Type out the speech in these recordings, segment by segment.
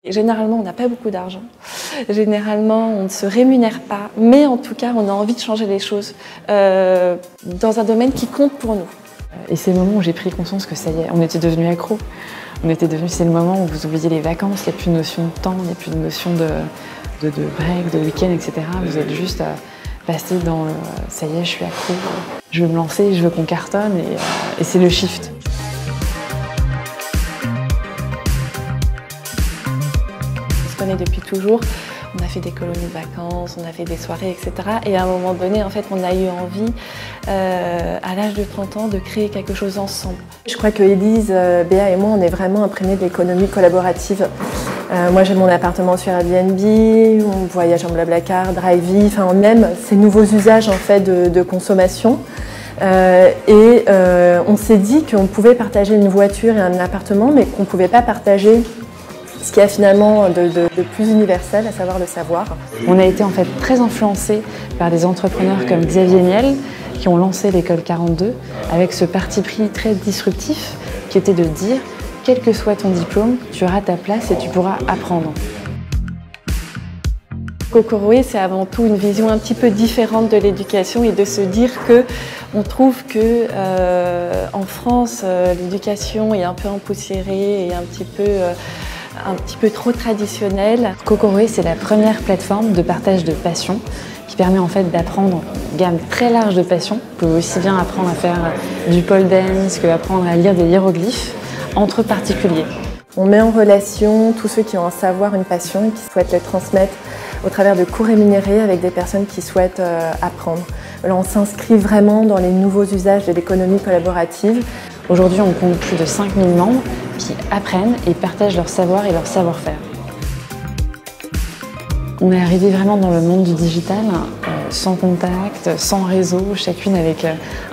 Généralement, on n'a pas beaucoup d'argent. Généralement, on ne se rémunère pas. Mais en tout cas, on a envie de changer les choses dans un domaine qui compte pour nous. Et c'est le moment où j'ai pris conscience que ça y est, on était devenus accros. C'est le moment où vous oubliez les vacances, il n'y a plus de notion de temps, il n'y a plus de notion de break, de week-end, etc. Vous êtes juste passé dans le ça y est, je suis accro, je veux me lancer, je veux qu'on cartonne et c'est le shift. On se connaît depuis toujours. On a fait des colonies de vacances, on a fait des soirées, etc. Et à un moment donné, en fait, on a eu envie, à l'âge de 30 ans, de créer quelque chose ensemble. Je crois que Élise, Béa et moi, on est vraiment imprégnés de l'économie collaborative. Moi, j'ai mon appartement sur Airbnb, on voyage en Blablacar, Drivey, enfin, on aime ces nouveaux usages en fait, de consommation. On s'est dit qu'on pouvait partager une voiture et un appartement, mais qu'on ne pouvait pas partager ce qu'il y a finalement de plus universel, à savoir le savoir. On a été en fait très influencés par des entrepreneurs comme Xavier Niel qui ont lancé l'école 42 avec ce parti pris très disruptif qui était de dire quel que soit ton diplôme, tu auras ta place et tu pourras apprendre. Kokoroé, c'est avant tout une vision un petit peu différente de l'éducation et de se dire que on trouve que en France, l'éducation est un peu empoussiérée et un petit peu trop traditionnelle. Kokoroé, c'est la première plateforme de partage de passion qui permet en fait d'apprendre une gamme très large de passions. Vous pouvez aussi bien apprendre à faire du pole dance qu'apprendre à lire des hiéroglyphes entre particuliers. On met en relation tous ceux qui ont un savoir, une passion et qui souhaitent le transmettre au travers de cours rémunérés avec des personnes qui souhaitent apprendre. Alors on s'inscrit vraiment dans les nouveaux usages de l'économie collaborative. Aujourd'hui, on compte plus de 5000 membres qui apprennent et partagent leur savoir et leur savoir-faire. On est arrivé vraiment dans le monde du digital, sans contact, sans réseau, chacune avec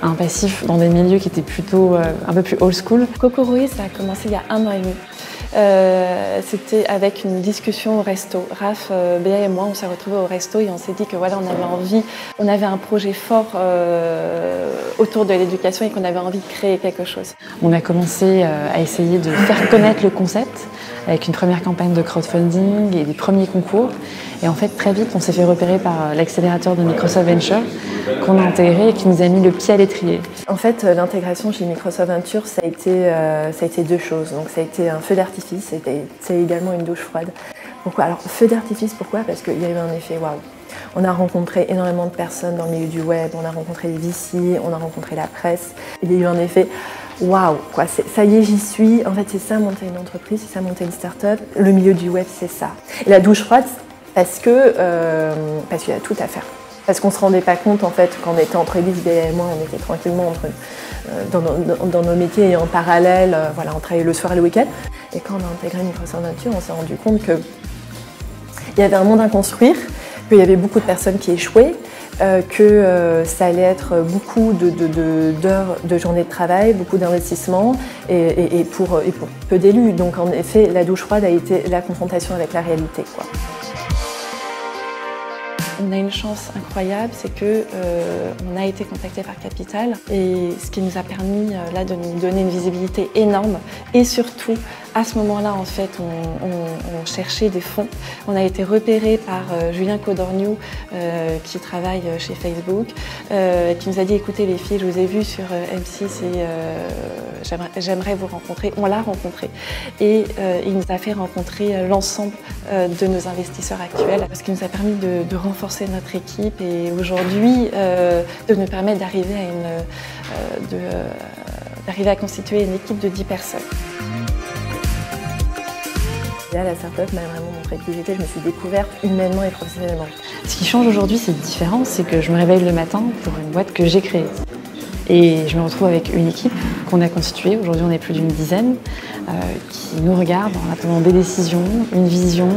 un passif dans des milieux qui étaient plutôt un peu plus old school. Kokoroé, ça a commencé il y a 1 an et demi. C'était avec une discussion au resto. Raph, Béa et moi, on s'est retrouvés au resto et on s'est dit que voilà, on avait un projet fort autour de l'éducation et qu'on avait envie de créer quelque chose. On a commencé à essayer de faire connaître le concept avec une première campagne de crowdfunding et des premiers concours. Et en fait, très vite, on s'est fait repérer par l'accélérateur de Microsoft Venture qu'on a intégré et qui nous a mis le pied à l'étrier. En fait, l'intégration chez Microsoft Venture, ça a été 2 choses. Donc, ça a été un feu d'artifice, c'est également une douche froide. Pourquoi? Alors, feu d'artifice, pourquoi? Parce qu'il y a eu un effet waouh. On a rencontré énormément de personnes dans le milieu du web, on a rencontré les VC, on a rencontré la presse. Il y a eu un effet waouh, quoi, ça y est, j'y suis. En fait, c'est ça, monter une entreprise, c'est ça, monter une start-up. Le milieu du web, c'est ça. Et la douche froide, parce qu'il y a tout à faire. Parce qu'on ne se rendait pas compte, en fait, quand on était entre Élise, Béa et moi, on était tranquillement dans nos métiers et en parallèle, voilà, on travaillait le soir et le week-end. Et quand on a intégré Microsoft Venture, on s'est rendu compte qu'il y avait un monde à construire, qu'il y avait beaucoup de personnes qui échouaient, que ça allait être beaucoup d'heures de journée de travail, beaucoup d'investissements et pour peu d'élus. Donc en effet, la douche froide a été la confrontation avec la réalité, quoi. On a une chance incroyable, c'est que on a été contacté par Capital et ce qui nous a permis là de nous donner une visibilité énorme et surtout à ce moment-là en fait on cherchait des fonds. On a été repéré par Julien Codorniou qui travaille chez Facebook, qui nous a dit écoutez les filles, je vous ai vu sur M6 et j'aimerais vous rencontrer. On l'a rencontré et il nous a fait rencontrer l'ensemble de nos investisseurs actuels, ce qui nous a permis de renforcer notre équipe et aujourd'hui de nous permettre d'arriver à constituer une équipe de 10 personnes. Là, la start-up m'a vraiment montré qui j'étais, je me suis découverte humainement et professionnellement. Ce qui change aujourd'hui, c'est différent, c'est que je me réveille le matin pour une boîte que j'ai créée. Et je me retrouve avec une équipe qu'on a constituée, aujourd'hui on est plus d'une dizaine, qui nous regarde en attendant des décisions, une vision,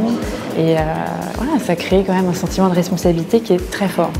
et voilà, ça crée quand même un sentiment de responsabilité qui est très fort.